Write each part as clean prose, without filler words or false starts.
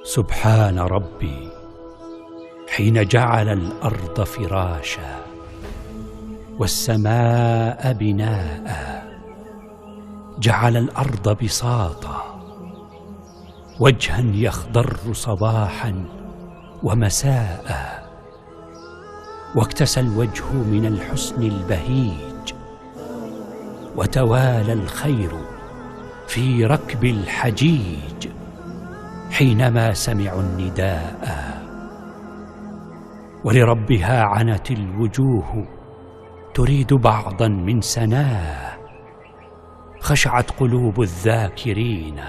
سبحان ربي حين جعل الأرض فراشا والسماء بناء، جعل الأرض بساطا وجها يخضر صباحا ومساء، واكتسى الوجه من الحسن البهيج، وتوالى الخير في ركب الحجيج حينما سمعوا النداء. ولربها عنت الوجوه تريد بعضا من سناه، خشعت قلوب الذاكرين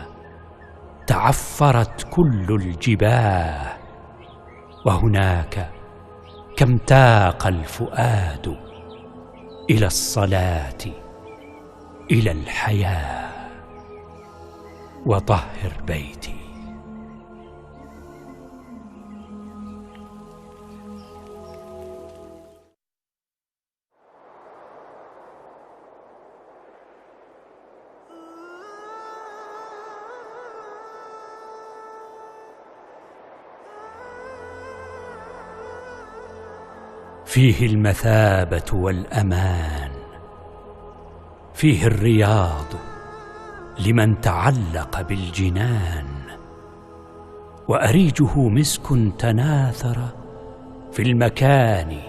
تعفرت كل الجباه، وهناك كم تاق الفؤاد إلى الصلاة إلى الحياة. وطهر بيتي. فيه المثابة والأمان، فيه الرياض لمن تعلق بالجنان، وأريجه مسك تناثر في المكان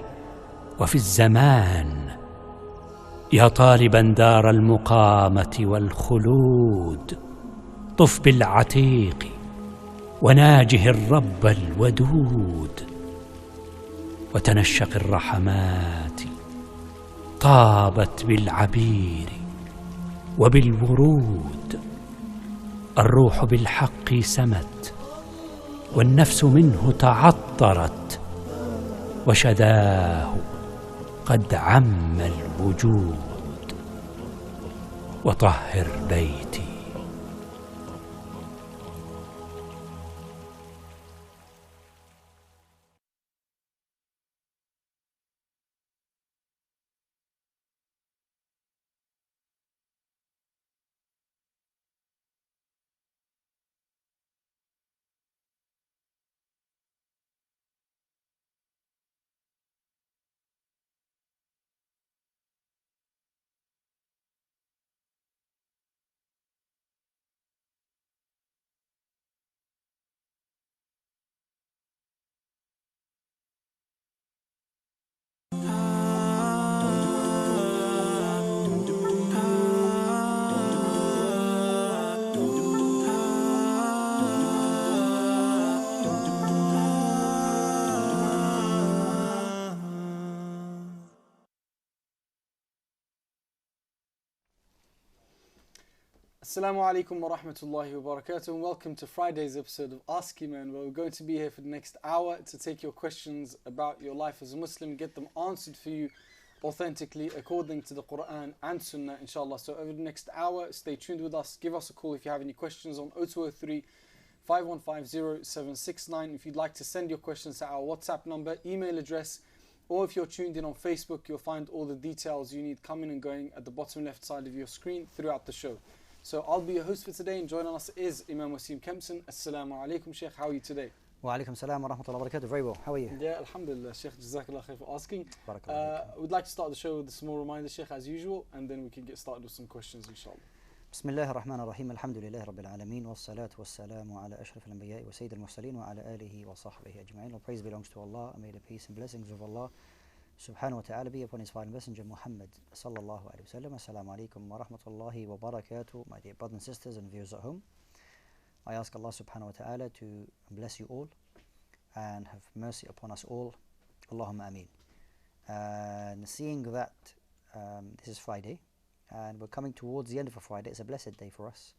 وفي الزمان. يا طالبا دار المقامة والخلود، طف بالعتيق وناجه الرب الودود، وتنشق الرحمات طابت بالعبير وبالورود. الروح بالحق سمت والنفس منه تعطرت، وشذاه قد عم الوجود. وطهر بيتي. Assalamu alaikum wa rahmatullahi wa barakatuh, and welcome to Friday's episode of Ask Eman, where we're going to be here for the next hour to take your questions about your life as a Muslim, get them answered for you authentically according to the Quran and Sunnah, inshallah. So over the next hour, stay tuned with us. Give us a call if you have any questions on 0203 515 0769. If you'd like to send your questions to our WhatsApp number, email address, or if you're tuned in on Facebook, you'll find all the details you need coming and going at the bottom left side of your screen throughout the show. So I'll be your host for today, and joining us is Imam Wasim Kempson. Assalamu alaikum, Shaykh. How are you today? Wa alaikum salam wa rahmatullahi wa barakatuh. Very well. How are you? Yeah, alhamdulillah, Shaykh. Jazakallah khair for asking. Barakallah. We'd like to start the show with a small reminder, Shaykh, as usual, and then we can get started with some questions, inshallah. Bismillah ar-Rahman ar-Rahim. Alhamdulillah Rabbil Alameen. Wassalatu wassalamu ala ashraf al-anbiya wa sayyid al-mursaleen wa ala alihi wa sahbihi ajma'in. All praise belongs to Allah, and may the peace and blessings of Allah subhanahu wa ta'ala be upon his final messenger Muhammad sallallahu alayhi wa sallam. Assalamu alaikum wa rahmatullahi wa barakatuh. My dear brothers and sisters and viewers at home, I ask Allah subhanahu wa ta'ala to bless you all and have mercy upon us all. Allahumma ameen. And seeing that this is Friday and we're coming towards the end of a Friday, it's a blessed day for us.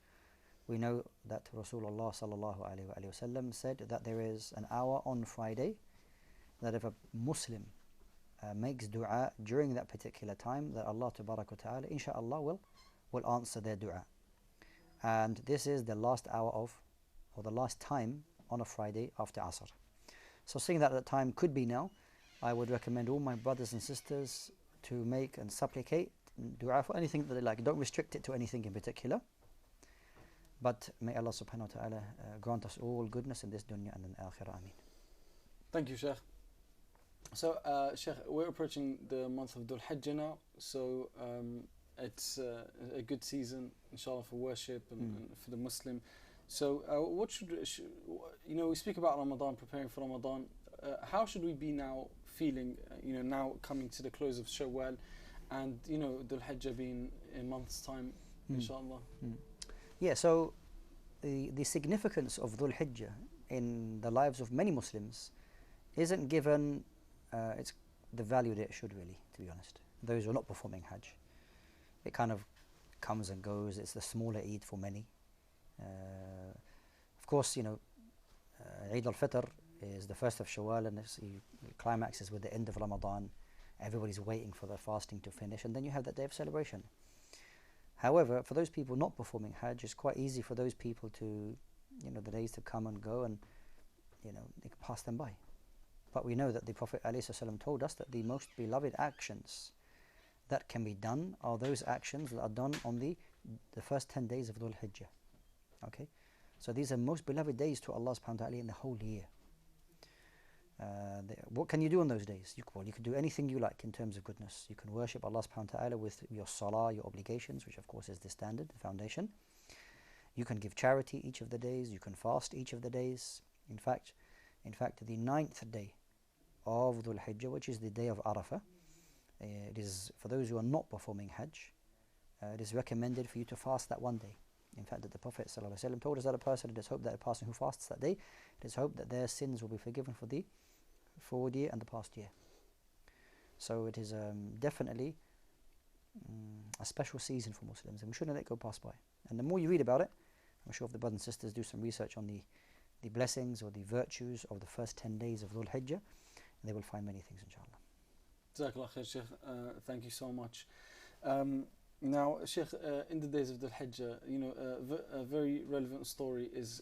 We know that Rasulullah sallallahu alayhi wa sallam said that there is an hour on Friday that if a Muslim makes dua during that particular time, that Allah tabarak wa ta'ala insha'Allah will answer their dua. And this is the last hour of, or the last time on a Friday after Asr. So seeing that the time could be now, I would recommend all my brothers and sisters to make and supplicate dua for anything that they like. Don't restrict it to anything in particular. But may Allah subhanahu wa ta'ala grant us all goodness in this dunya and in the akhirah. Ameen. Thank you, Shaykh. So, Shaykh, we're approaching the month of Dhul Hijjah now, so it's a good season, inshallah, for worship and for the Muslim. So, what we speak about Ramadan, preparing for Ramadan. How should we be now feeling, now coming to the close of Shawwal, and Dhul Hijjah being in a month's time, inshallah? Yeah, so the significance of Dhul Hijjah in the lives of many Muslims isn't given it's the value that it should, really, to be honest. Those who are not performing Hajj, it kind of comes and goes. It's the smaller Eid for many. Of course, Eid al-Fitr is the first of Shawwal, and the climax is with the end of Ramadan. Everybody's waiting for the fasting to finish, and then you have that day of celebration. However, for those people not performing Hajj, it's quite easy for those people to, the days to come and go, and they can pass them by. But we know that the Prophet ﷺ told us that the most beloved actions that can be done are those actions that are done on the first 10 days of Dhul Hijjah. Okay, so these are most beloved days to Allah subhanahu wa ta'ala in the whole year. What can you do on those days? You can do anything you like in terms of goodness. You can worship Allah subhanahu wa ta'ala with your salah, your obligations, which of course is the standard, the foundation. You can give charity each of the days. You can fast each of the days. In fact, the 9th day of Dhul Hijjah, which is the day of Arafah, it is for those who are not performing Hajj, it is recommended for you to fast that one day. In fact, that the Prophet ﷺ told us that it is hoped that a person who fasts that day, it is hoped that their sins will be forgiven for the forward year and the past year. So it is definitely a special season for Muslims, and we shouldn't let it go pass by. And the more you read about it, I'm sure if the brothers and sisters do some research on the blessings or the virtues of the first 10 days of Dhul Hijjah, they will find many things, inshallah. Jazakallah khair, Shaykh. Thank you so much. Now, Shaykh, in the days of Dhul Hijjah, a very relevant story is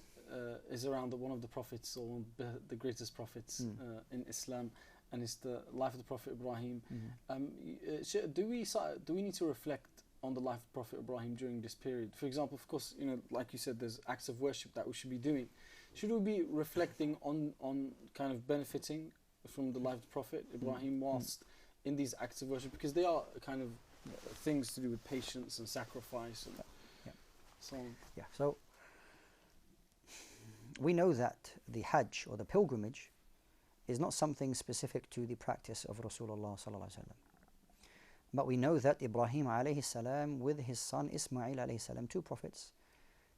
around one of the prophets, or one of the greatest prophets in Islam, and it's the life of the Prophet Ibrahim. Do we need to reflect on the life of Prophet Ibrahim during this period? For example, of course, like you said, there's acts of worship that we should be doing. Should we be reflecting on kind of benefiting from the life of the Prophet Ibrahim whilst in these acts of worship, because they are kind of things to do with patience and sacrifice and so on? Yeah, so we know that the Hajj, or the pilgrimage, is not something specific to the practice of Rasulullah sallallahu alaihi wasallam. But we know that Ibrahim alayhi salam with his son Ismail alayhi salam, two prophets,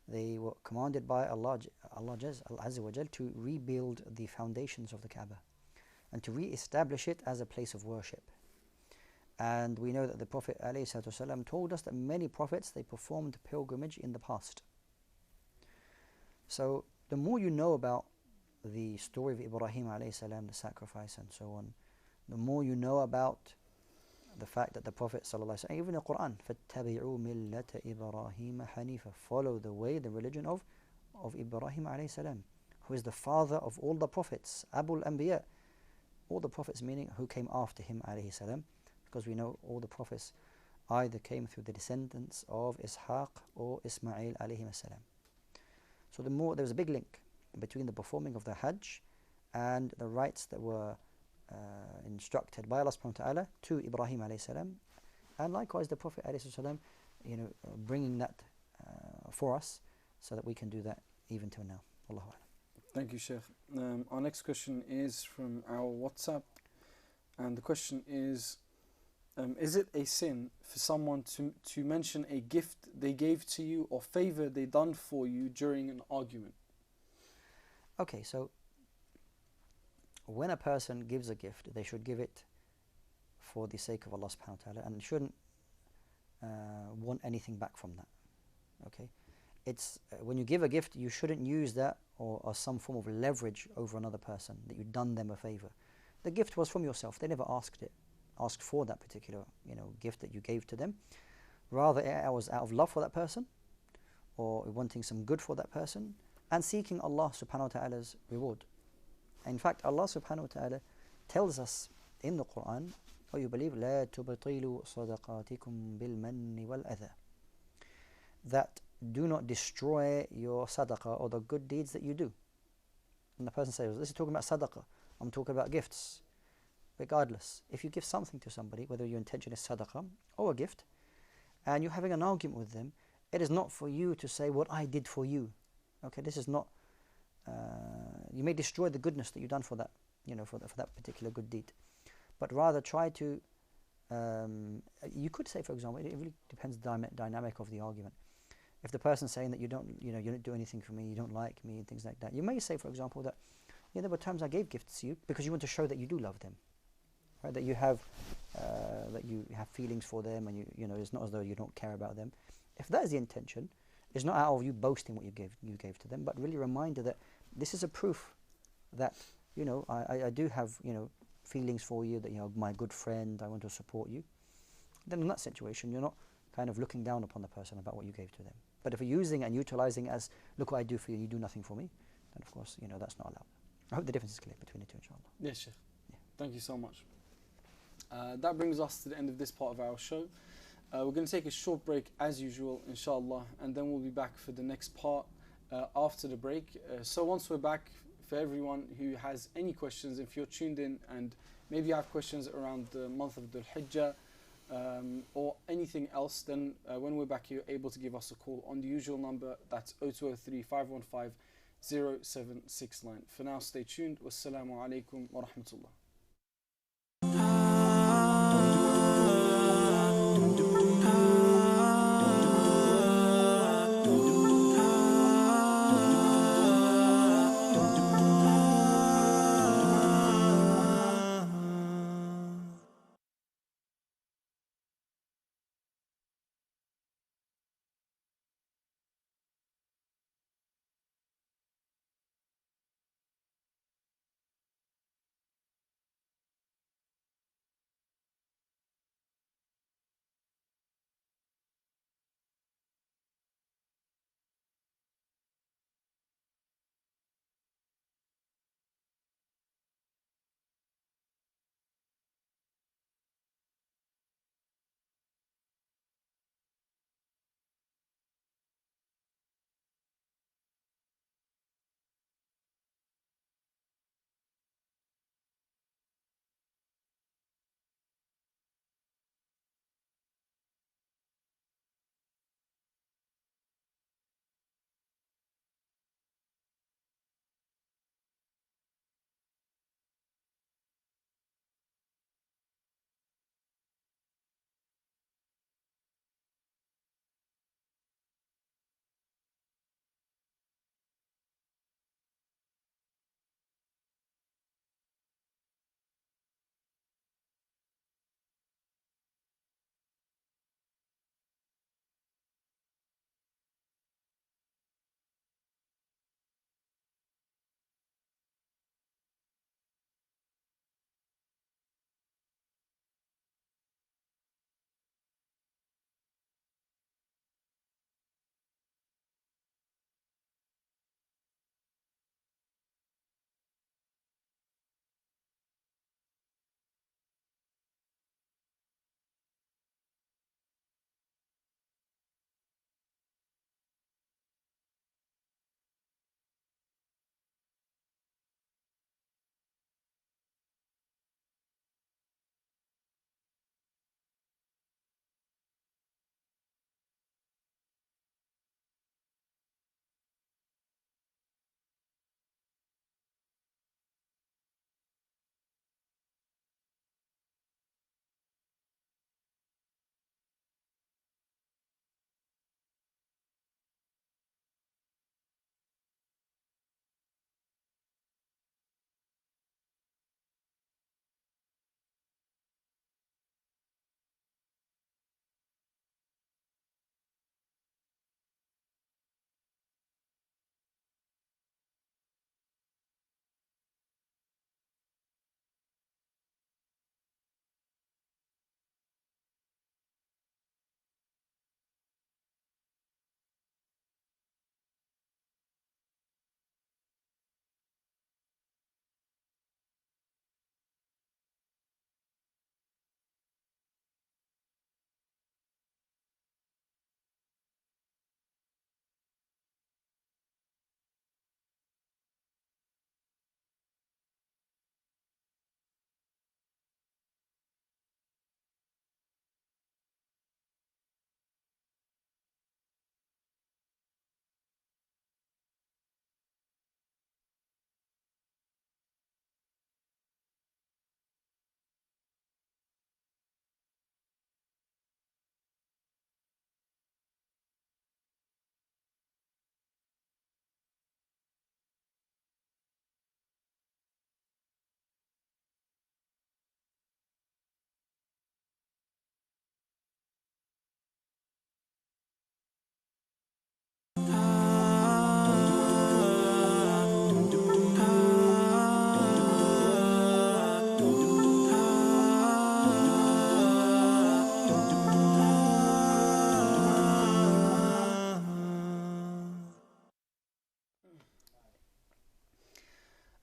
they were commanded by Allah Azza wa Jal to rebuild the foundations of the Kaaba and to re-establish it as a place of worship. And we know that the Prophet ﷺ told us that many prophets, they performed pilgrimage in the past. So the more you know about the story of Ibrahim ﷺ, the sacrifice and so on, the more you know about the fact that the Prophet ﷺ, even the Quran, فَاتَّبِعُوا مِلَّةَ إِبْرَاهِيمَ حَنِيفًا, follow the way, the religion of Ibrahim ﷺ, who is the father of all the prophets, Abul Anbiya, all the prophets, meaning who came after him alayhi salam, because we know all the prophets either came through the descendants of Ishaq or Ismail alayhi salam. So there's a big link between the performing of the Hajj and the rites that were instructed by Allah subhanahu wa ta'ala to Ibrahim alayhi salam, and likewise the Prophet alayhi salam, bringing that for us so that we can do that even till now. Allahu Akbar. Thank you, Shaykh. Our next question is from our WhatsApp, and the question is it a sin for someone to mention a gift they gave to you or favor they done for you during an argument? Okay, so when a person gives a gift, they should give it for the sake of Allah subhanahu wa ta'ala, and shouldn't want anything back from that. Okay, it's when you give a gift, you shouldn't use that or some form of leverage over another person, that you've done them a favor. The gift was from yourself. They never asked for that particular gift that you gave to them. Rather, it was out of love for that person, or wanting some good for that person, and seeking Allah subhanahu wa ta'ala's reward. In fact, Allah subhanahu wa ta'ala tells us in the Quran, "O you believe, لا تبطلوا صدقاتكم بالمن والأذى," that do not destroy your sadaqah or the good deeds that you do. And the person says, this is talking about sadaqah, I'm talking about gifts. Regardless, if you give something to somebody, whether your intention is sadaqah or a gift, and you're having an argument with them, it is not for you to say what I did for you. Okay, this is not, you may destroy the goodness that you've done for that, for that particular good deed. But rather try to, you could say, for example, it really depends on the dynamic of the argument. If the person's saying that you don't do anything for me, you don't like me, and things like that, you may say, for example, that there were times I gave gifts to you because you want to show that you do love them, right? That you have feelings for them, and it's not as though you don't care about them. If that is the intention, it's not out of you boasting what you gave to them, but really a reminder that this is a proof that I do have feelings for you, that my good friend, I want to support you. Then in that situation, you're not kind of looking down upon the person about what you gave to them. But if you're using and utilizing as, look what I do for you, you do nothing for me, then of course that's not allowed. I hope the difference is clear between the two, inshallah. Yes, Shaykh. Yeah. Thank you so much. That brings us to the end of this part of our show. We're going to take a short break as usual, inshallah, and then we'll be back for the next part after the break. So once we're back, for everyone who has any questions, if you're tuned in and maybe you have questions around the month of Dhul Hijjah or anything else, then when we're back, you're able to give us a call on the usual number. That's 0203 515 0769. For now, stay tuned. Wassalamu alaikum wa rahmatullah.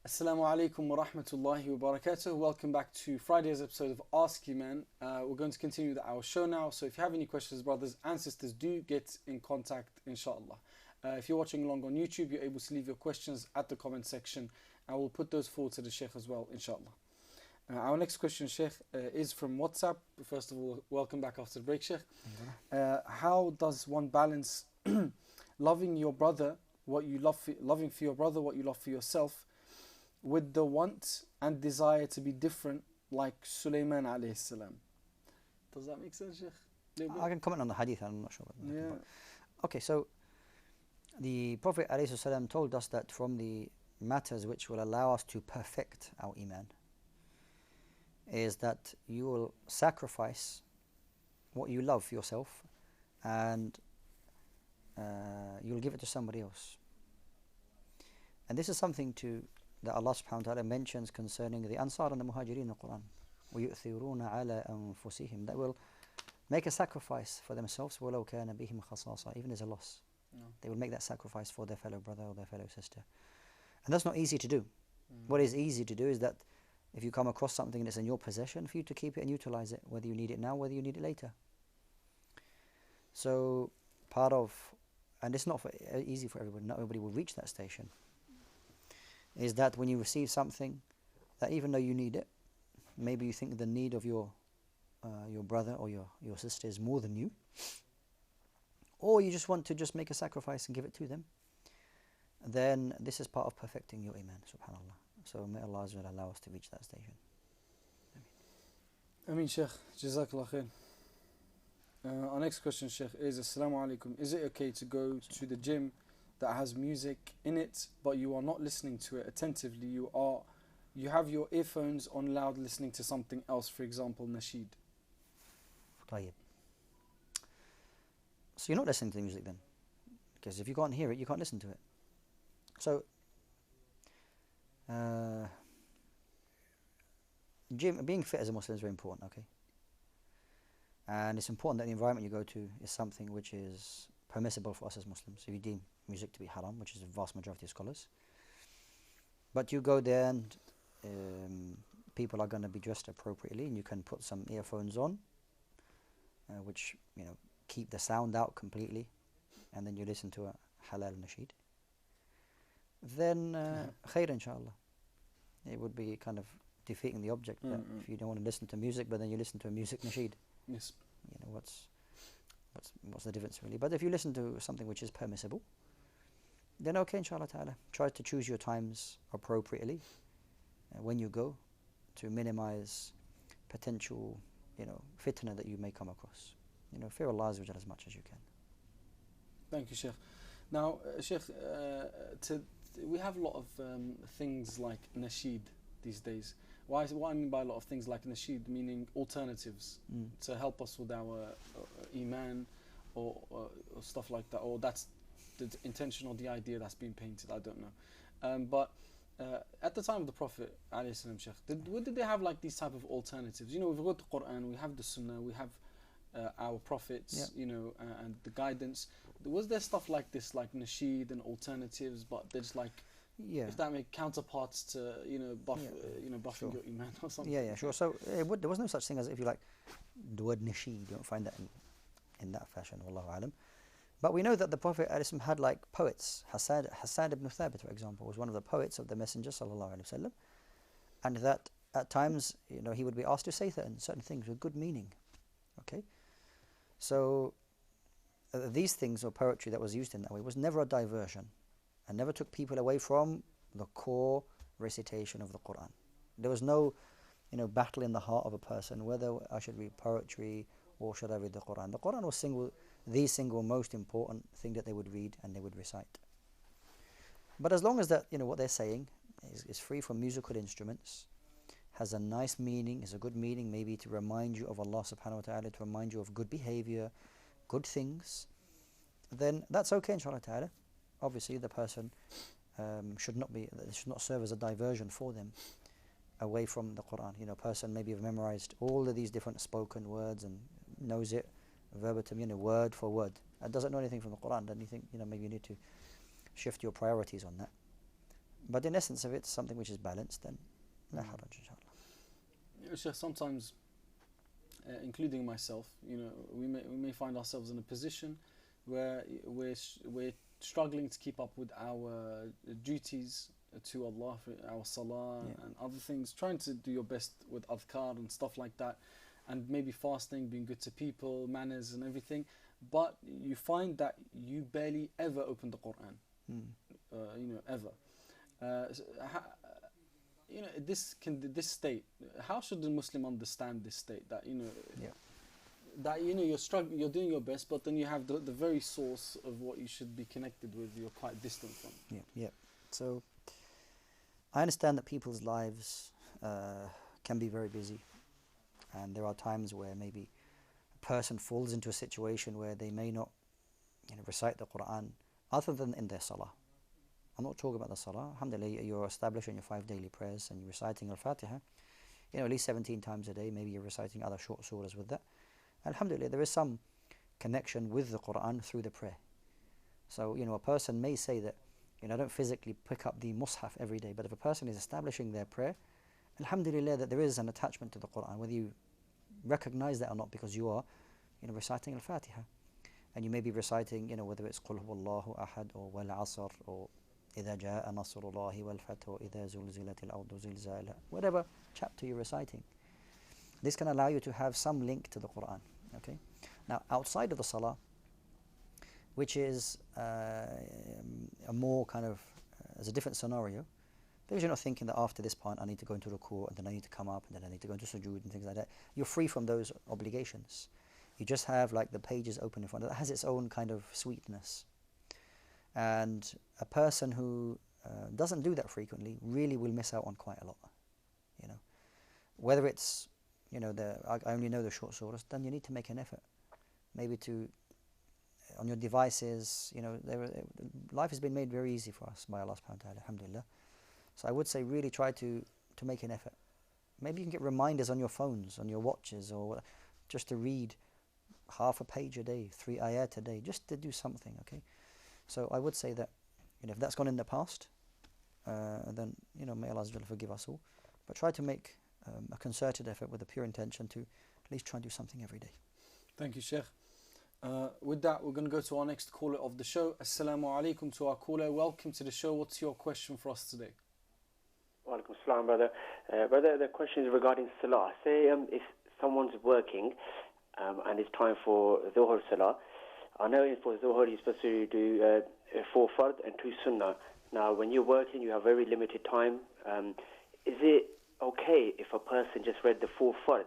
Assalamu alaikum wa rahmatullahi wa barakatuh. Welcome back to Friday's episode of Ask Eman. We're going to continue with our show now. So if you have any questions, brothers and sisters, do get in contact, inshallah. If you're watching along on YouTube, you're able to leave your questions at the comment section, and we'll put those forward to the Shaykh as well, inshallah. Our next question, Shaykh, is from WhatsApp. First of all, welcome back after the break, Shaykh. How does one balance loving your brother, loving for your brother what you love for yourself, with the want and desire to be different, like Sulaiman alayhi salam? Does that make sense, Shaykh? I can comment on the hadith, I'm not sure. Yeah. Okay, so the Prophet alayhi salam told us that from the matters which will allow us to perfect our iman is that you will sacrifice what you love for yourself, and you'll give it to somebody else. And this is something that Allah subhanahu wa ta'ala mentions concerning the Ansar and the Muhajirin in the Quran. وَيُؤْثِرُونَ عَلَىٰ أَنفُسِهِمْ. That will make a sacrifice for themselves, وَلَوْ كَانَ بِهِمْ خَصَاصًا. Even as a loss, they will make that sacrifice for their fellow brother or their fellow sister. And that's not easy to do. What is easy to do is that if you come across something that's in your possession, for you to keep it and utilize it, whether you need it now, whether you need it later. So and it's not easy for everybody, not everybody will reach that station, is that when you receive something that even though you need it, maybe you think the need of your brother or your sister is more than you, or you just want to just make a sacrifice and give it to them, then this is part of perfecting your iman, subhanallah. So may Allah allow us to reach that station. Ameen, Shaykh. Jazakallah khair. Our next question, Shaykh, is Assalamu alaikum. Is it okay to go to the gym that has music in it, but you are not listening to it attentively? You have your earphones on loud, listening to something else, for example, nasheed. طيب. So you're not listening to the music then, because if you can't hear it, you can't listen to it. So being fit as a Muslim is very important, okay? And it's important that the environment you go to is something which is permissible for us as Muslims. If you deem music to be haram, which is the vast majority of scholars, but you go there and people are going to be dressed appropriately, and you can put some earphones on, which keep the sound out completely, and then you listen to a halal nasheed, then khair inshallah. It would be kind of defeating the object that if you don't want to listen to music, but then you listen to a music nasheed. Yes. What's the difference really? But if you listen to something which is permissible, then okay, inshallah ta'ala. Try to choose your times appropriately when you go, to minimize potential fitna that you may come across. Fear Allah as much as you can. Thank you, Shaykh. Now, Shaykh, we have a lot of things like nasheed these days. What I mean by a lot of things like nasheed, meaning alternatives to help us with our iman or stuff like that, or that's the intention or the idea that's been painted, I don't know. But at the time of the Prophet ﷺ, Shaykh, did they have like these type of alternatives? We've got the Quran, we have the Sunnah, we have our prophets, and the guidance. Was there stuff like this, like nasheed and alternatives, but there's like, if that make counterparts to buffing your iman or something? Yeah, sure. So there was no such thing as, if you like, the word nasheed. You don't find that in that fashion. Wallahu alam. But we know that the Prophet ﷺ had like poets. Hassan ibn Thabit, for example, was one of the poets of the Messenger sallallahu alaihi wasallam, and that at times he would be asked to say certain things with good meaning. Okay, so these things, or poetry that was used in that way, was never a diversion, and never took people away from the core recitation of the Quran. There was no battle in the heart of a person whether I should read poetry or should I read the Quran. The Quran was the single most important thing that they would read and they would recite. But as long as that what they're saying is free from musical instruments, has a nice meaning, is a good meaning, maybe to remind you of Allah subhanahu wa ta'ala, to remind you of good behavior, good things, then that's okay, inshallah ta'ala. Obviously the person should not serve as a diversion for them away from the Quran. A person maybe have memorized all of these different spoken words and knows it verbatim, word for word, and doesn't know anything from the Quran. Then you think maybe you need to shift your priorities on that. But in essence, if it's something which is balanced, then la haraj, inshallah. Shaykh, sometimes, including myself, we may find ourselves in a position where we're struggling to keep up with our duties to Allah, for our salah and other things, trying to do your best with adhkar and stuff like that, and maybe fasting, being good to people, manners and everything, but you find that you barely ever open the Quran, ever. This state, how should the Muslim understand this state, that that you're struggling, you're doing your best, but then you have the very source of what you should be connected with, you're quite distant from. So I understand that people's lives can be very busy, and there are times where maybe a person falls into a situation where they may not recite the Quran other than in their salah. I'm not talking about the salah. Alhamdulillah, you're establishing your 5 daily prayers and you're reciting al-Fatiha, at least 17 times a day. Maybe you're reciting other short surahs with that. Alhamdulillah, there is some connection with the Quran through the prayer. So, a person may say that, I don't physically pick up the mushaf every day, but if a person is establishing their prayer, alhamdulillah, that there is an attachment to the Quran, whether you recognize that or not, because you are, reciting al-Fatiha. And you may be reciting, whether it's Qul huwallahu ahad or wal asr or إذا جاء نصر الله والفتح وإذا زلزلت الأرض زلزالها, whatever chapter you're reciting. This can allow you to have some link to the Quran. Okay. Now, outside of the salah, which is a more kind of as a different scenario, because you're not thinking that after this point I need to go into ruku' and then I need to come up and then I need to go into sujood and things like that. You're free from those obligations. You just have like the pages open in front of it. It has its own kind of sweetness. And a person who doesn't do that frequently really will miss out on quite a lot. Whether it's I only know the short surahs, then you need to make an effort, maybe to on your devices. Life has been made very easy for us by Allah subhanahu wa ta'ala, alhamdulillah. So I would say really try to make an effort. Maybe you can get reminders on your phones, on your watches, or just to read half a page a day, 3 ayat a day, just to do something. Okay. So I would say that if that's gone in the past, then may Allah forgive us all. But try to make a concerted effort with a pure intention to at least try and do something every day. Thank you, Shaykh. With that, we're going to go to our next caller of the show. Assalamu alaikum to our caller. Welcome to the show. What's your question for us today? Wa alaikum assalam, brother. Brother, the question is regarding salah. Say if someone's working and it's time for Dhuhr salah. I know for Dhuhr you're supposed to do 4 fard and 2 sunnah. Now, when you're working, you have very limited time. Is it okay if a person just read the 4 fard,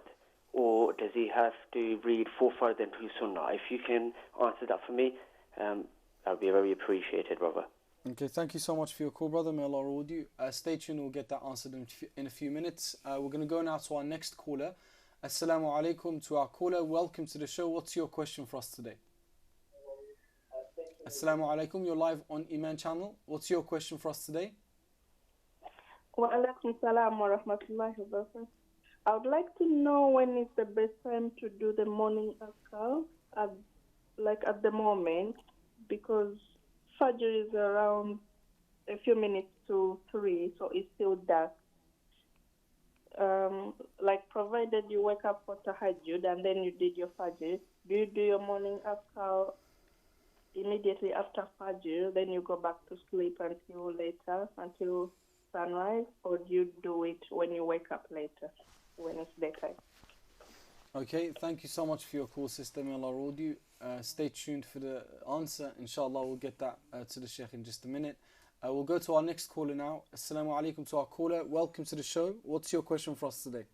or does he have to read 4 fard and 2 sunnah? If you can answer that for me, that would be very appreciated, brother. Okay, thank you so much for your call, brother. May Allah reward you. Stay tuned, we'll get that answered in a few minutes. We're going to go now to our next caller. Assalamu alaikum to our caller. Welcome to the show. What's your question for us today? Assalamu alaikum, you're live on Eman channel. What's your question for us today? Wa alaikum salam wa rahmatullahi wa barakatuh. I would like to know when is the best time to do the morning azkar, at the moment, because Fajr is around a few minutes to 3, so it's still dark. Provided you wake up for tahajjud and then you did your Fajr, do you do your morning azkar immediately after Fajr, then you go back to sleep until sunrise, or do you do it when you wake up later, when it's daytime? Okay, thank you so much for your call, sister. May Allah reward you. Stay tuned for the answer. Inshallah, we'll get that to the Shaykh in just a minute. We'll go to our next caller now. Assalamu alaikum to our caller. Welcome to the show. What's your question for us today?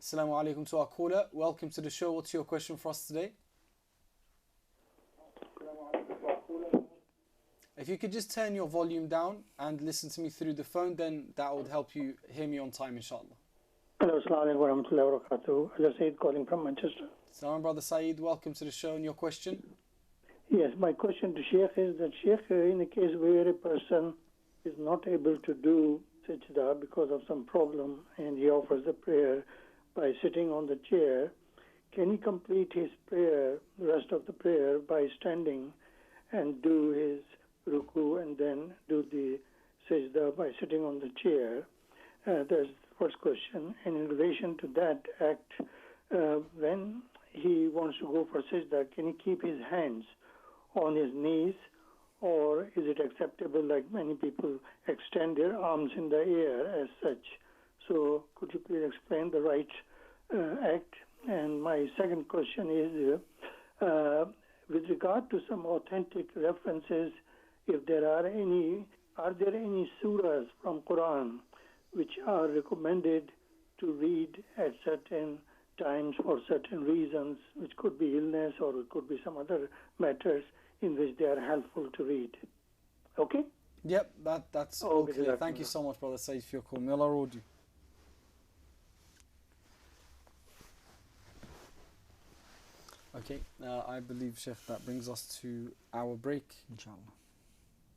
Assalamu alaikum to our caller. Welcome to the show. What's your question for us today? If you could just turn your volume down and listen to me through the phone, then that would help you hear me on time, inshallah. Hello, assalamu alaikum wa rahmatullahi wa barakatuh. Hello, Sayyid calling from Manchester. Salam, brother Saeed. Welcome to the show. And your question? Yes, my question to Shaykh is that, Shaykh, in a case where a person is not able to do sajda because of some problem and he offers a prayer by sitting on the chair, can he complete his prayer, the rest of the prayer, by standing and do his ruku and then do the sajda by sitting on the chair? That's the first question. And in relation to that act, when he wants to go for sajda, can he keep his hands on his knees, or is it acceptable, like many people extend their arms in the air as such? So could you please explain the right act? And my second question is, with regard to some authentic references, if there are any surahs from Quran which are recommended to read at certain times for certain reasons, which could be illness or it could be some other matters in which they are helpful to read? Okay? Yep, that's all clear. Thank you so much, Brother Said, for your call. May Allah reward you. Okay, I believe, Shaykh, that brings us to our break. Inshallah.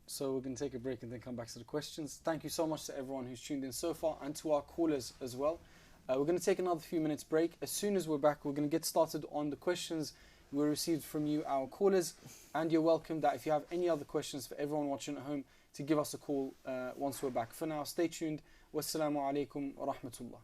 So we're going to take a break and then come back to the questions. Thank you so much to everyone who's tuned in so far and to our callers as well. We're going to take another few minutes break. As soon as we're back, we're going to get started on the questions we received from you, our callers. And you're welcome that if you have any other questions for everyone watching at home, to give us a call once we're back. For now, stay tuned. Wassalamu alaikum wa rahmatullah.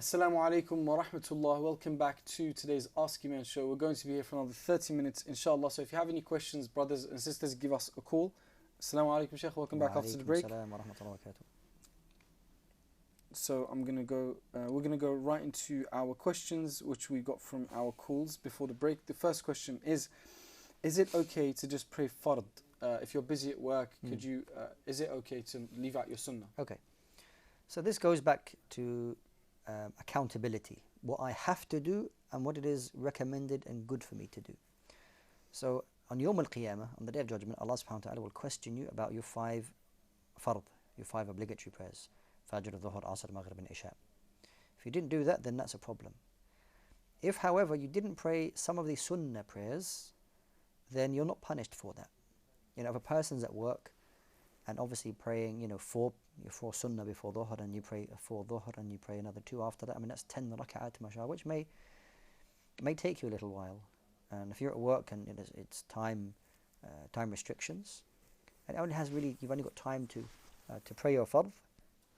Assalamu alaikum wa rahmatullah. Welcome back to today's Ask Eman show. We're going to be here for another 30 minutes, inshallah. So if you have any questions, brothers and sisters, give us a call. Assalamu alaikum, Shaykh. Welcome back after the break. So we're gonna go right into our questions, which we got from our calls before the break. The first question is it okay to just pray fard? If you're busy at work, is it okay to leave out your sunnah? Okay. So this goes back to accountability, what I have to do and what it is recommended and good for me to do. So on Yawm al-Qiyamah, on the Day of Judgment, Allah subhanahu wa ta'ala will question you about your 5 fard, your 5 obligatory prayers. Fajr, Dhuhr, Asr, Maghrib and Isha. If you didn't do that, then that's a problem. If, however, you didn't pray some of the sunnah prayers, then you're not punished for that. You know, if a person's at work and obviously praying, you know, 4 sunnah before Dhuhr and you pray 4 Dhuhr and you pray another 2 after that, I mean, that's 10 rak'at, mashallah, which may take you a little while. And if you're at work and it's time restrictions, and you've only got time to pray your fard,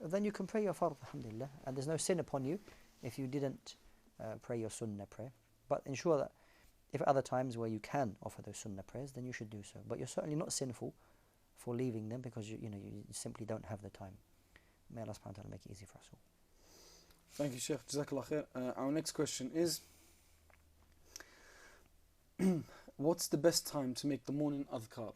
then you can pray your fard, alhamdulillah, and there's no sin upon you if you didn't pray your sunnah prayer. But ensure that if at other times where you can offer those sunnah prayers, then you should do so. But you're certainly not sinful for leaving them because you simply don't have the time. May Allah subhanahu wa ta'ala make it easy for us all. Thank you, Shaykh. Jazakallah khair. Our next question is what's the best time to make the morning adhkar?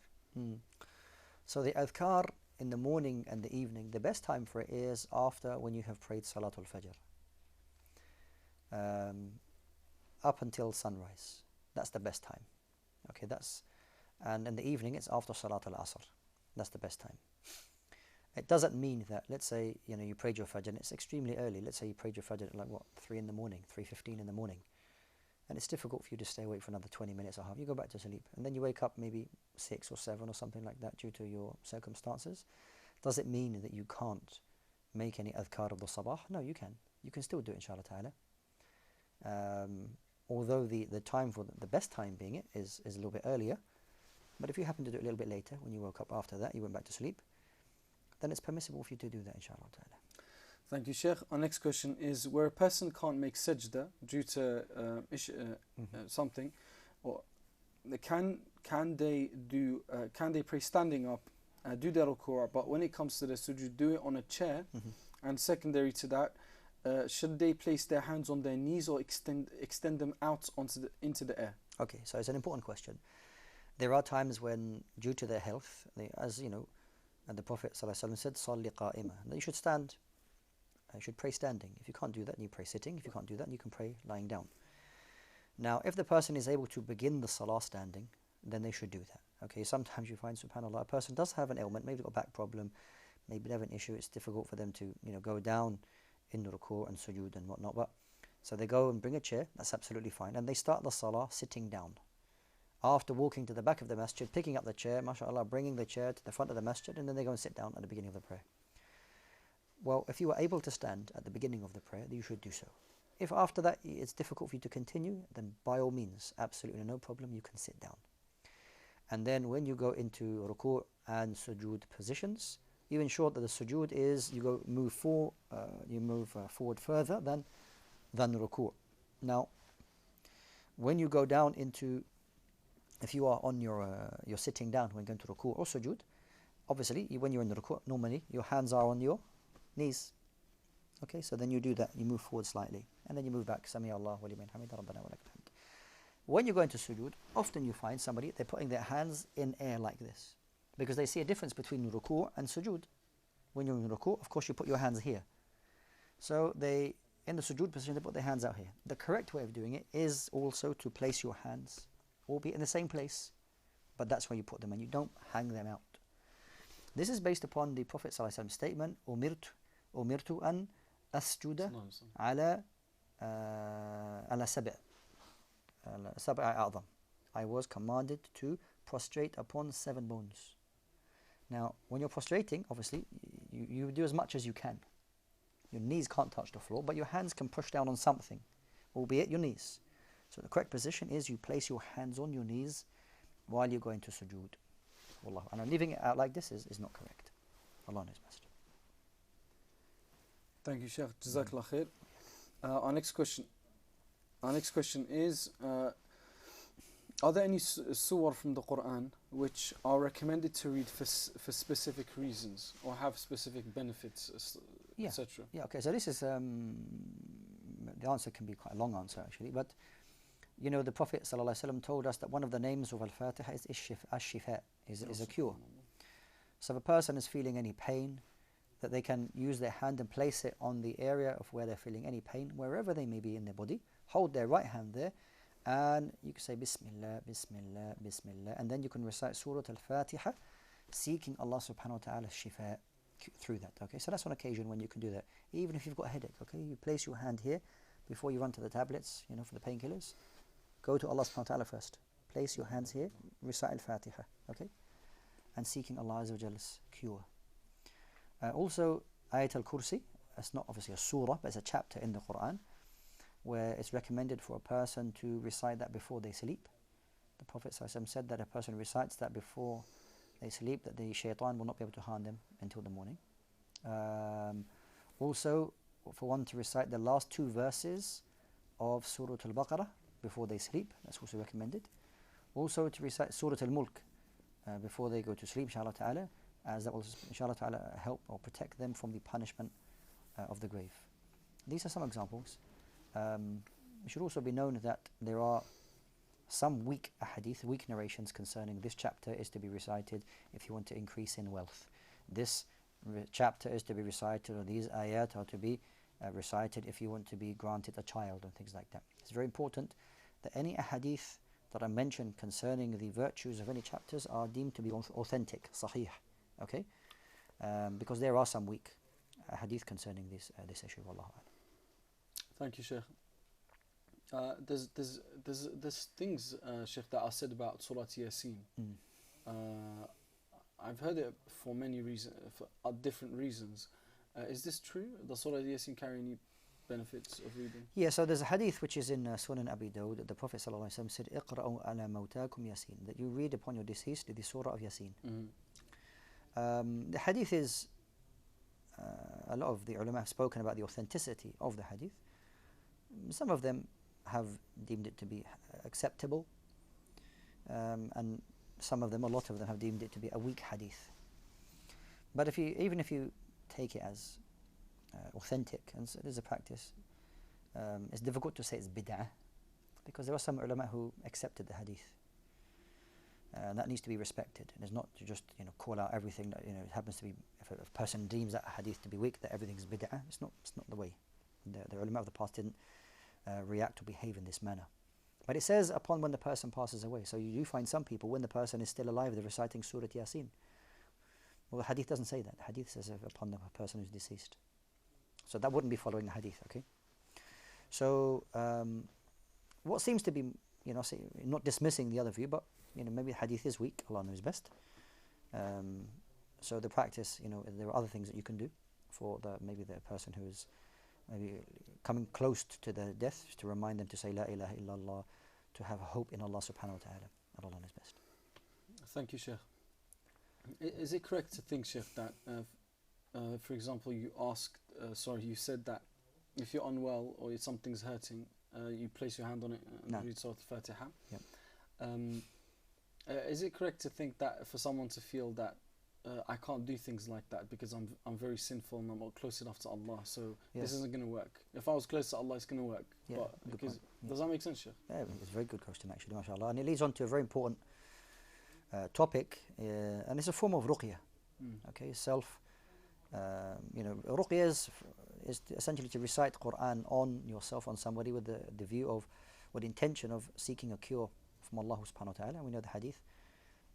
So the adhkar in the morning and the evening, the best time for it is after when you have prayed Salatul Fajr. Up until sunrise. That's the best time. Okay, and in the evening it's after Salatul Asr. That's the best time. It doesn't mean that, let's say, you prayed your Fajr and it's extremely early. Let's say you prayed your Fajr at 3 in the morning, 3:15 in the morning. And it's difficult for you to stay awake for another 20 minutes or half. You go back to sleep and then you wake up maybe 6 or 7 or something like that due to your circumstances. Does it mean that you can't make any adhkar of the sabah? No, you can. You can still do it, inshallah ta'ala. Although the time for the best time being it is a little bit earlier. But if you happen to do it a little bit later, when you woke up after that, you went back to sleep, then it's permissible for you to do that, inshallah ta'ala. Thank you, Shaykh. Our next question is where a person can't make sajda due to something, or can they pray standing up, do their ruku', but when it comes to the sujood, do it on a chair? And secondary to that, should they place their hands on their knees or extend them out into the air? Okay, so it's an important question. There are times when, due to their health, as you know, and the Prophet ﷺ said, "Salli qa'ima," that you should stand. You should pray standing. If you can't do that, you pray sitting. If you can't do that, you can pray lying down. Now, if the person is able to begin the salah standing, then they should do that. Okay, sometimes you find, subhanAllah, a person does have an ailment, maybe they've got a back problem, maybe they have an issue, it's difficult for them to go down in the ruku' and sujood and whatnot. But so they go and bring a chair, that's absolutely fine, and they start the salah sitting down. After walking to the back of the masjid, picking up the chair, mashallah, bringing the chair to the front of the masjid, and then they go and sit down at the beginning of the prayer. Well, if you were able to stand at the beginning of the prayer, then you should do so. If after that it's difficult for you to continue, then by all means, absolutely no problem, you can sit down. And then when you go into ruku' and sujood positions, you ensure that the sujood is you move forward further than ruku'. Now, when you go down into, if you are on you're sitting down when going to ruku' or sujood, obviously when you're in the ruku', normally your hands are on your knees. Okay, so then you do that, you move forward slightly, and then you move back. Sami Allah wa liman hamida, rabbana wa lakal hamd. When you go into sujood, often you find somebody, they're putting their hands in air like this, because they see a difference between ruku' and sujood. When you're in ruku', of course you put your hands here. So in the sujood position, they put their hands out here. The correct way of doing it is also to place your hands, albeit in the same place, but that's where you put them, and you don't hang them out. This is based upon the Prophet ﷺ statement, umirtu an asjuda ala sab'a a'zam. I was commanded to prostrate upon 7 bones. Now, when you're prostrating, obviously, you do as much as you can. Your knees can't touch the floor, but your hands can push down on something, albeit your knees. So the correct position is you place your hands on your knees while you're going to sujood. Wallah. And leaving it out like this is not correct. Allah knows best. Thank you, Shaykh. Jazakallah khair. Our next question is, are there any surah from the Quran which are recommended to read for specific reasons or have specific benefits Yeah. etc.? Yeah, okay, so this is, the answer can be quite a long answer actually, but you know, the Prophet ﷺ told us that one of the names of Al-Fatiha is Ash-Shifa, is a cure. So if a person is feeling any pain, that they can use their hand and place it on the area of where they're feeling any pain, wherever they may be in their body, hold their right hand there, and you can say Bismillah, Bismillah, Bismillah, and then you can recite Surah Al-Fatiha, seeking Allah subhanahu wa ta'ala's shifa through that. Okay, so that's one occasion when you can do that. Even if you've got a headache, okay, you place your hand here before you run to the tablets, you know, for the painkillers. Go to Allah subhanahu wa ta'ala first. Place your hands here, recite Al-Fatiha, okay, and seeking Allah Azza wa Jalla's cure. Also, Ayat al-Kursi, it's not obviously a surah, but it's a chapter in the Quran, where it's recommended for a person to recite that before they sleep. The Prophet ﷺ said that a person recites that before they sleep, that the shaitan will not be able to harm them until the morning. Also, for one to recite the last two verses of Surah Al-Baqarah before they sleep, that's also recommended. Also to recite Surah Al-Mulk before they go to sleep, inshallah ta'ala, as that will inshallah ta'ala help or protect them from the punishment of the grave. These are some examples. It should also be known that there are some weak ahadith, weak narrations concerning this chapter is to be recited if you want to increase in wealth. This chapter is to be recited, or these ayat are to be recited if you want to be granted a child and things like that. It's very important that any ahadith that are mentioned concerning the virtues of any chapters are deemed to be authentic, sahih, okay? Because there are some weak hadith concerning this issue. Wallahu a'lam. Thank you, Shaykh. There's things, Shaykh, that are said about Surah Yasin. I've heard it for many reasons, for different reasons. Is this true? Does Surah Yasin carry any benefits of reading? Yeah, so there's a hadith which is in Sunan Abi Dawud that the Prophet ﷺ said, "Iqra'u ala mawtakum Yasin," that you read upon your deceased the Surah of Yasin. The hadith is, a lot of the ulama have spoken about the authenticity of the hadith. Some of them have deemed it to be acceptable, and some of them, a lot of them, have deemed it to be a weak hadith. But even if you take it as authentic, and so it is a practice, it's difficult to say it's bid'ah, because there are some ulama who accepted the hadith, and that needs to be respected. And it's not to just call out everything that it happens to be. If a person deems that hadith to be weak, that everything is bid'ah. It's not the way. The ulama of the past didn't react or behave in this manner. But it says upon when the person passes away. So you do find some people, when the person is still alive, they're reciting Surah Yasin. Well, the hadith doesn't say that. The hadith says upon the person who's deceased. So that wouldn't be following the hadith, okay? So what seems to be, not dismissing the other view, but maybe the hadith is weak. Allah knows best. So the practice, there are other things that you can do for maybe the person who is maybe coming close to the death, to remind them to say La ilaha illallah, to have hope in Allah subhanahu wa ta'ala. Allah knows best. Thank you, Shaykh. Is it correct to think, Shaykh, that for example, you said that if you're unwell or if something's hurting, you place your hand on it and read Surah Al-Fatiha? Yep. Is it correct to think that for someone to feel that I can't do things like that because I'm very sinful and I'm not close enough to Allah, so this isn't going to work? If I was close to Allah, it's going to work. Yeah, but does that make sense, Shaykh? Yeah, it's a very good question actually, mashallah. And it leads on to a very important topic, and it's a form of ruqyah. Okay, ruqyah is essentially to recite Quran on yourself, on somebody, with the view of, with the intention of seeking a cure from Allah subhanahu wa ta'ala. We know the hadith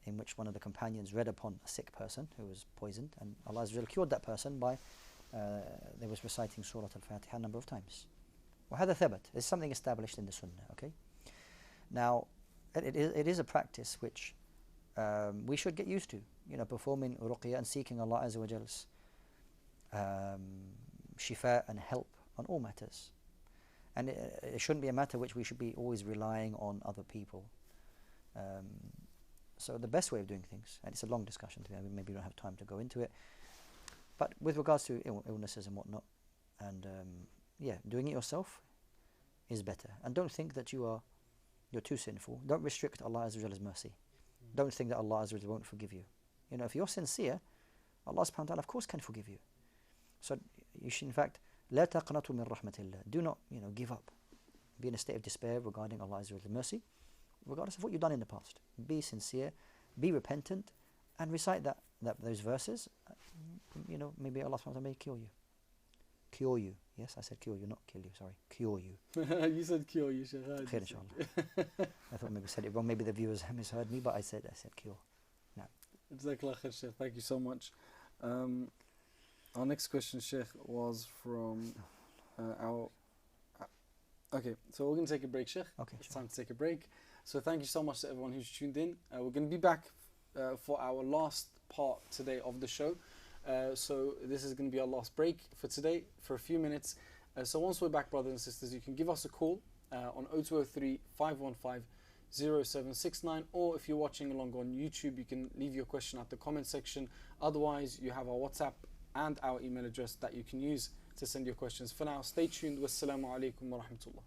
in which one of the companions read upon a sick person who was poisoned, and Allah cured that person by they was reciting Surah Al-Fatiha a number of times. وهذا ثبت. It's something established in the Sunnah. Okay. Now, it is a practice which we should get used to. Performing ruqyah and seeking Allah Azza wa Jal's shifa and help on all matters. And it shouldn't be a matter which we should be always relying on other people. So the best way of doing things, and it's a long discussion today, maybe we don't have time to go into it, but with regards to illnesses and whatnot, and doing it yourself is better. And don't think that you're too sinful. Don't restrict Allah Azza wa Jalla's mercy. Don't think that Allah Azza wa Jalla won't forgive you. If you're sincere, Allah subhanahu wa ta'ala of course can forgive you. So you should, in fact, لا تقنطوا من رحمة الله. Do not, give up. Be in a state of despair regarding Allah's mercy, regardless of what you've done in the past. Be sincere, be repentant, and recite those verses. Maybe Allah subhanahu wa ta'ala may cure you. Cure you. Yes, I said cure you, not kill you. Sorry, cure you. You said cure, you should have. Khair, inshallah. I thought maybe I said it wrong. Maybe the viewers misheard me, but I said cure. No. Jazakallah khair, Shaykh. Thank you so much. Our next question, Shaykh, was from our. Okay, so we're going to take a break, Shaykh. Okay, it's time to take a break. So thank you so much to everyone who's tuned in. We're going to be back for our last part today of the show. So this is going to be our last break for today for a few minutes. So once we're back, brothers and sisters, you can give us a call on 0203 515 0769, or if you're watching along on YouTube, you can leave your question at the comment section. Otherwise, you have our WhatsApp and our email address that you can use to send your questions. For now, stay tuned. Wassalamu alaikum wa rahmatullah.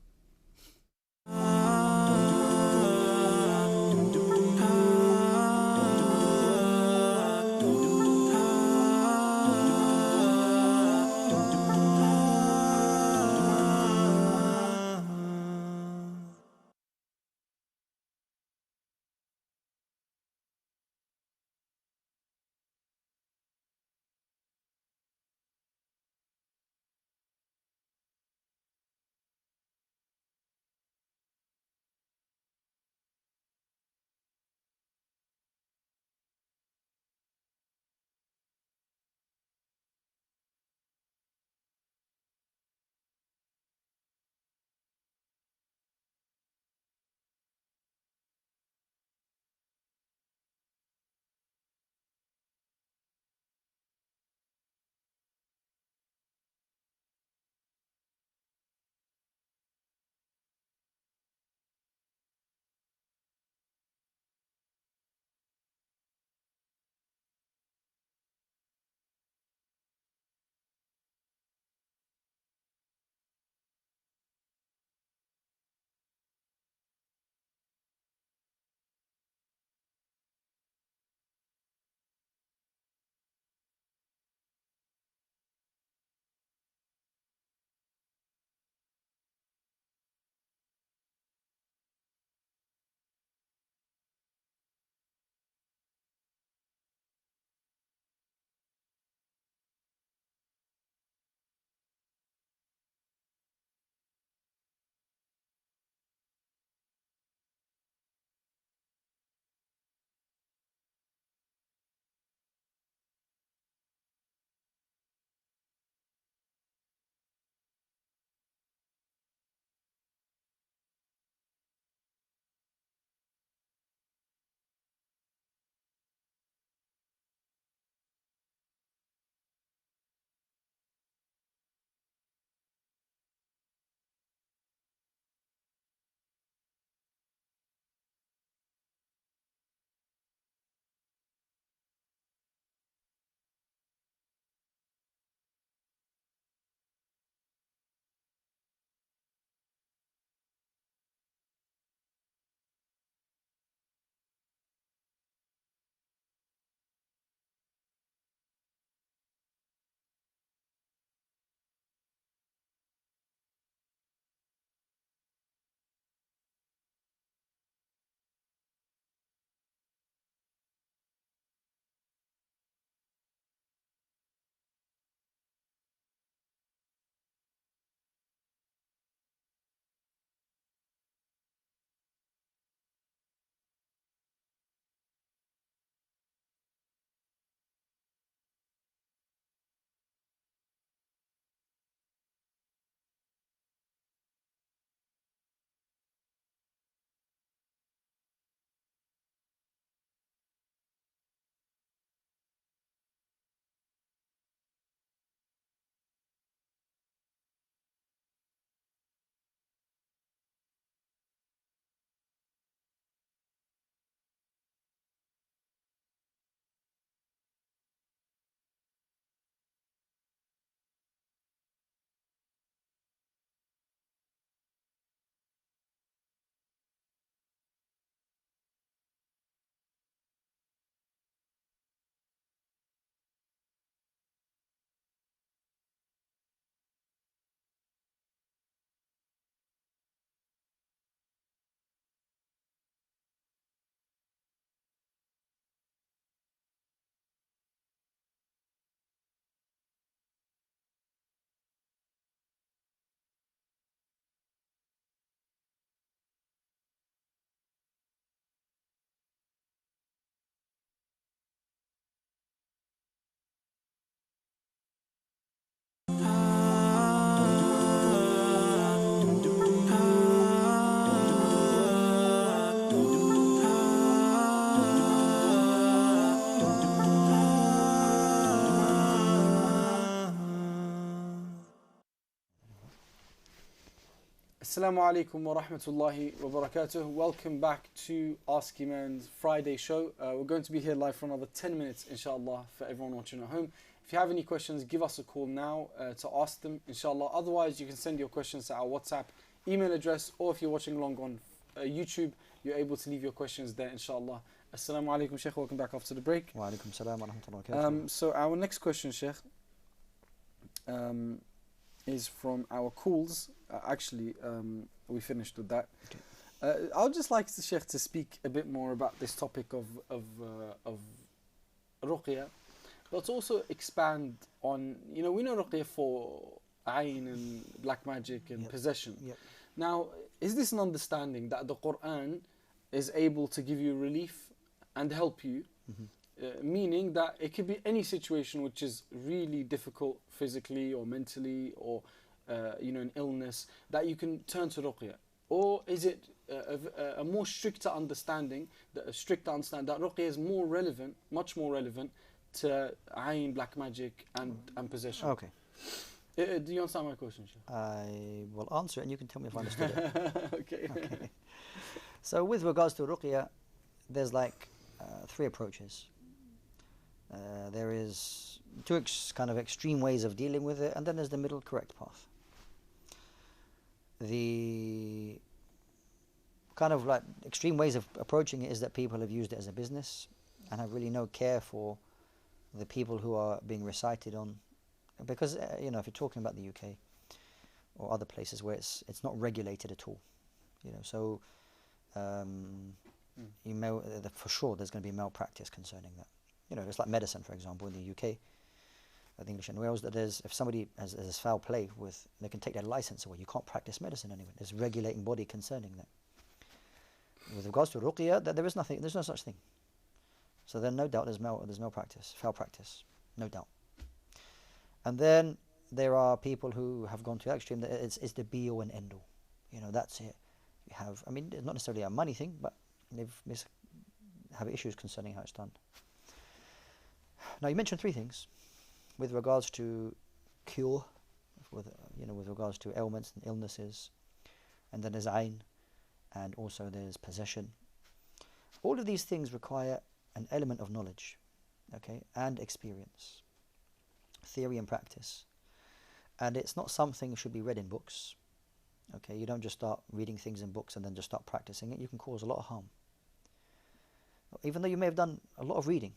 Assalamu alaikum wa rahmatullahi wa barakatuh. Welcome back to Ask Eman's Friday show. We're going to be here live for another 10 minutes, inshallah, for everyone watching at home. If you have any questions, give us a call now to ask them, inshallah. Otherwise, you can send your questions to our WhatsApp email address, or if you're watching along on YouTube, you're able to leave your questions there, inshallah. Assalamu alaikum, Shaykh. Welcome back after the break. Wa alaikum salam wa rahmatullahi wa barakatuh. So our next question, Shaykh, is from our calls. We finished with that. I would just like the Shaykh to speak a bit more about this topic of ruqya, but also expand on, we know ruqya for ayn and black magic and possession. Yep. Now, is this an understanding that the Quran is able to give you relief and help you? Meaning that it could be any situation which is really difficult physically or mentally, or an illness, that you can turn to ruqya? Or is it a more stricter understanding that ruqya is more relevant, much more relevant to ayn, black magic and possession? Okay. Do you understand my question, Shaykh? I will answer it and you can tell me if I understood it. Okay. So with regards to ruqya, there's like three approaches. There is two kind of extreme ways of dealing with it, and then there's the middle correct path. The kind of like extreme ways of approaching it is that people have used it as a business and have really no care for the people who are being recited on, because if you're talking about the UK or other places where it's not regulated at all, so for sure there's going to be malpractice concerning that. It's like medicine, for example, in the UK, the English and Wales, that if somebody has foul play with, they can take their license away. You can't practice medicine anywhere. There's a regulating body concerning that. With regards to ruqya, there's no such thing. So then, no doubt, there's malpractice, foul practice, no doubt. And then there are people who have gone to the extreme that it's the be all and end all. That's it. You have, it's not necessarily a money thing, but they've have issues concerning how it's done. Now, you mentioned three things with regards to cure, with regards to ailments and illnesses, and then there's ayn, and also there's possession. All of these things require an element of knowledge, and experience, theory and practice, and it's not something that should be read in books. You don't just start reading things in books and then just start practicing it. You can cause a lot of harm. Even though you may have done a lot of reading,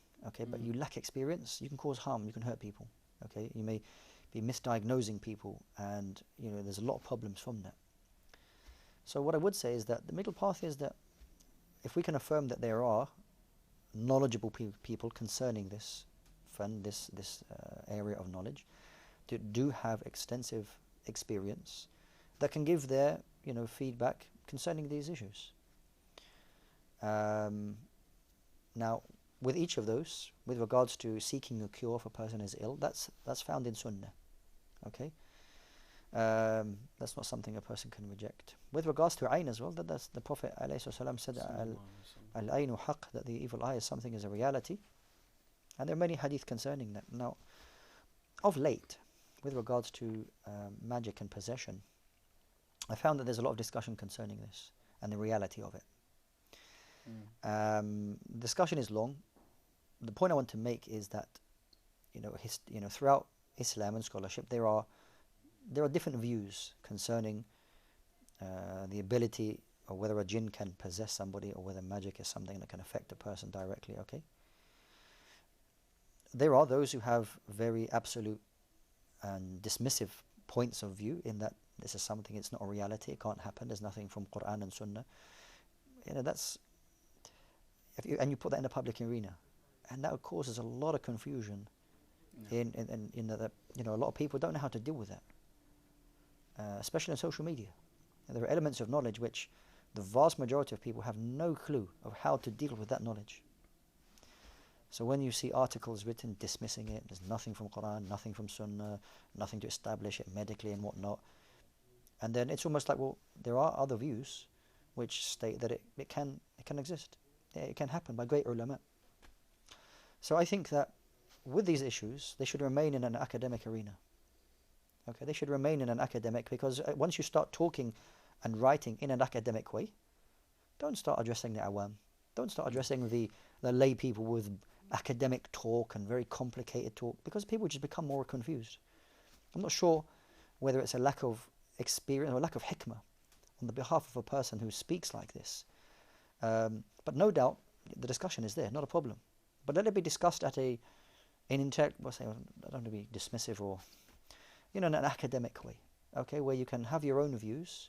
but you lack experience, you can cause harm, you can hurt people, you may be misdiagnosing people, and there's a lot of problems from that. So what I would say is that the middle path is that if we can affirm that there are knowledgeable people concerning this area of knowledge, that do have extensive experience, that can give their feedback concerning these issues. Now, with each of those, with regards to seeking a cure if a person is ill, that's found in Sunnah. That's not something a person can reject. With regards to ayn as well, that's the Prophet ﷺ said, al-aynu haqq, that the evil eye is something, is a reality. And there are many hadith concerning that. Now, of late, with regards to magic and possession, I found that there's a lot of discussion concerning this and the reality of it. Discussion is long. The point I want to make is that throughout Islam and scholarship there are different views concerning the ability, or whether a jinn can possess somebody, or whether magic is something that can affect a person directly. There are those who have very absolute and dismissive points of view, in that this is something, it's not a reality, it can't happen, there's nothing from Quran and Sunnah. That's, and you put that in a public arena, and that causes a lot of confusion. In that a lot of people don't know how to deal with that, especially on social media. And there are elements of knowledge which the vast majority of people have no clue of how to deal with that knowledge. So when you see articles written dismissing it, there's nothing from Quran, nothing from Sunnah, nothing to establish it medically and whatnot, and then it's almost like, well, there are other views which state that it can exist, it can happen by great ulama. So I think that with these issues, they should remain in an academic arena. They should remain in an academic, because once you start talking and writing in an academic way, don't start addressing the awam. Don't start addressing the lay people with academic talk and very complicated talk, because people just become more confused. I'm not sure whether it's a lack of experience or lack of hikmah on the behalf of a person who speaks like this. But no doubt the discussion is there, not a problem. But let it be discussed at I don't want to be dismissive or, in an academic way, okay, where you can have your own views,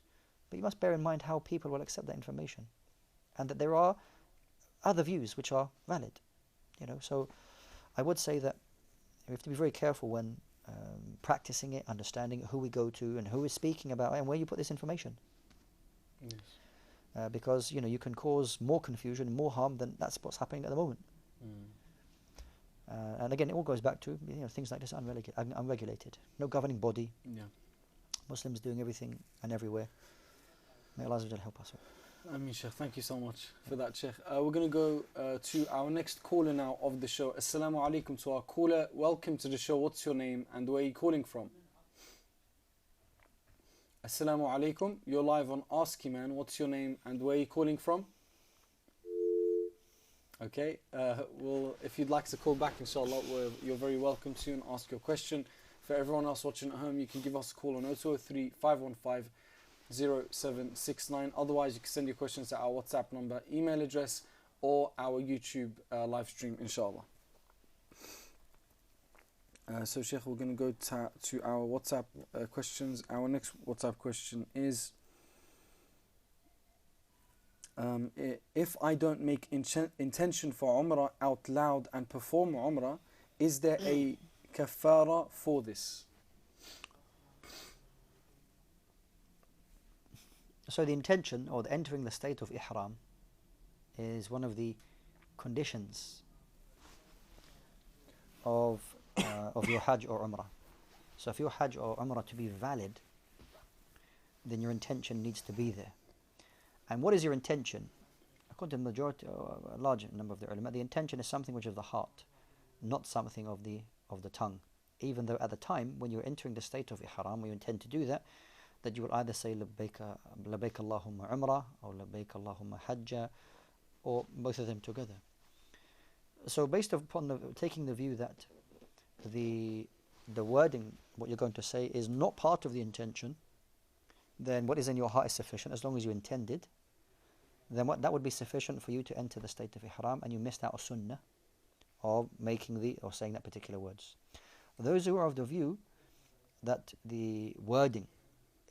but you must bear in mind how people will accept that information, and that there are other views which are valid. So I would say that we have to be very careful when practicing it, understanding who we go to and who is speaking about it and where you put this information. Yes. Because you can cause more confusion, more harm than that's what's happening at the moment. And again, it all goes back to things like this are unregulated. No governing body. Yeah. Muslims doing everything and everywhere. May Allah help us all. Ameen, Shaykh. Thank you so much for that, Shaykh. We're going to go to our next caller now of the show. Assalamu alaikum to our caller. Welcome to the show. What's your name and where are you calling from? Assalamu alaikum. You're live on Ask Eman. What's your name and where are you calling from? Okay. Well, if you'd like to call back, inshallah, you're very welcome to and ask your question. For everyone else watching at home, you can give us a call on 0203 515 0769. Otherwise, you can send your questions to our WhatsApp number, email address, or our YouTube live stream, inshallah. So, Shaykh, we're going to go to our WhatsApp questions. Our next WhatsApp question is, if I don't make intention for Umrah out loud and perform Umrah, is there a kafara for this? So the intention or the entering the state of ihram is one of the conditions of your Hajj or Umrah. So if your Hajj or Umrah to be valid, then your intention needs to be there. And what is your intention? According to the majority or a large number of the ulama, the intention is something which is of the heart, not something of the tongue. Even though at the time when you're entering the state of ihram, when you intend to do that you will either say labbaik Allahumma umrah or labbaik Allahumma hajja, or both of them together. So based upon taking the view that the wording, what you're going to say, is not part of the intention, then what is in your heart is sufficient. As long as you intended, then that would be sufficient for you to enter the state of ihram, and you missed out a sunnah of making or saying that particular words. Those who are of the view that the wording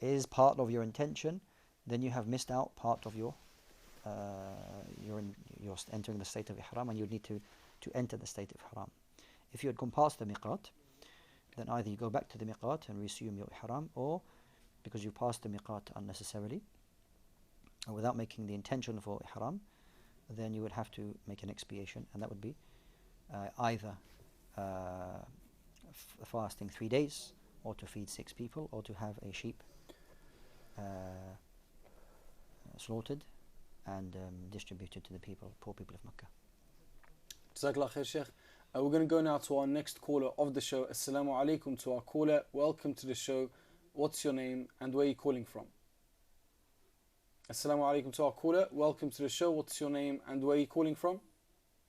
is part of your intention, then you have missed out part of your entering the state of ihram, and you need to enter the state of ihram. If you had gone past the miqat, then either you go back to the miqat and resume your ihram, or because you passed the miqat unnecessarily or without making the intention for ihram, then you would have to make an expiation, and that would be either fasting 3 days, or to feed 6 people, or to have a sheep slaughtered and distributed to the poor people of Mecca. Jazakallah khair, Shaykh. We're going to go now to our next caller of the show. Assalamu alaikum to our caller. Welcome to the show. What's your name and where are you calling from? Assalamu alaikum to our caller. Welcome to the show. What's your name and where are you calling from?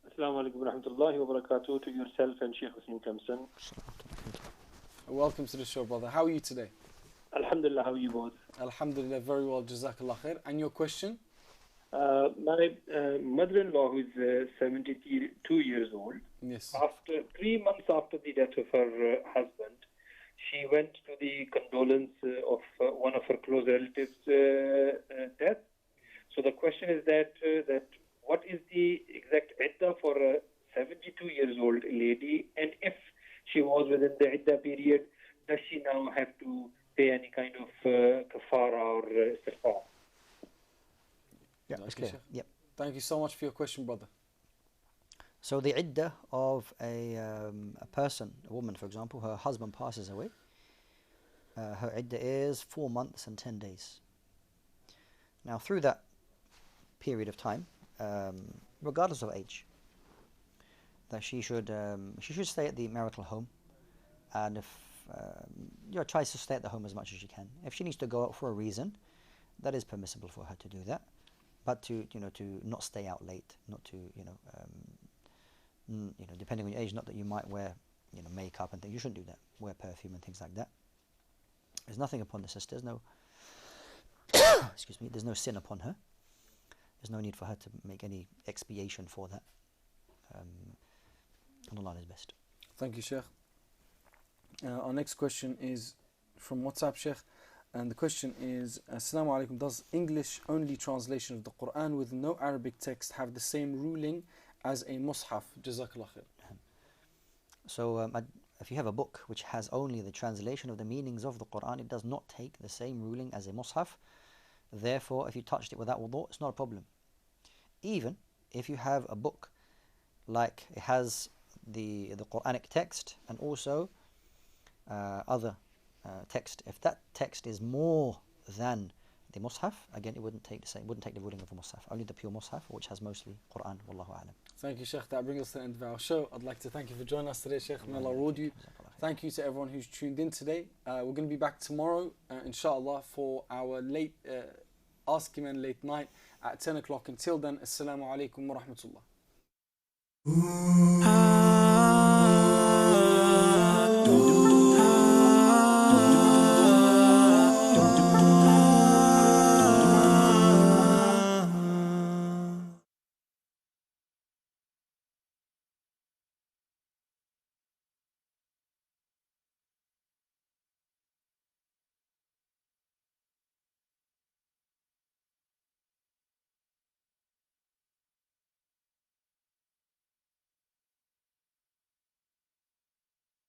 Assalamu alaikum wa rahmatullahi wa barakatuh to yourself and Shaykh Wasim Kempson. Welcome to the show, brother. How are you today? Alhamdulillah, how are you both? Alhamdulillah, very well. Jazakallah khair. And your question? My mother-in-law, who is 72 years old, yes. After 3 months after the death of her husband, she went to the condolence of one of her close relatives' death. So the question is that what is the exact iddah for a 72 years old lady, and if she was within the iddah period, does she now have to pay any kind of kafara or istighfar? Yeah, it's clear. Yep. Thank you so much for your question, brother. So the iddah of a person, a woman, for example, her husband passes away, her iddah is 4 months and 10 days. Now, through that period of time, regardless of age, that she should stay at the marital home, and if tries to stay at the home as much as she can. If she needs to go out for a reason, that is permissible for her to do that, but to to not stay out late, not to depending on your age, not that you might wear makeup and things. You shouldn't do that. Wear perfume and things like that. There's nothing upon the sister. There's no excuse me. There's no sin upon her. There's no need for her to make any expiation for that. And Allah is best. Thank you, Shaykh. Our next question is from WhatsApp, Shaykh. And the question is, Assalamu alaikum, does English only translation of the Quran with no Arabic text have the same ruling as a mushaf? Jazakallah khair. So if you have a book which has only the translation of the meanings of the Quran, it does not take the same ruling as a mushaf. Therefore, if you touched it without wudu, it's not a problem. Even if you have a book like it has the Quranic text and also other text, if that text is more than the mushaf, again it wouldn't take the ruling of a mushaf, only the pure mushaf, which has mostly Quran. Wallahu a'lam. Thank you, Shaykh. That brings us to the end of our show. I'd like to thank you for joining us today, Shaykh. May Allah reward you. Thank you to everyone who's tuned in today. We're going to be back tomorrow, inshallah, for our late Ask Eman late night at 10 o'clock. Until then, Assalamu alaikum wa rahmatullah.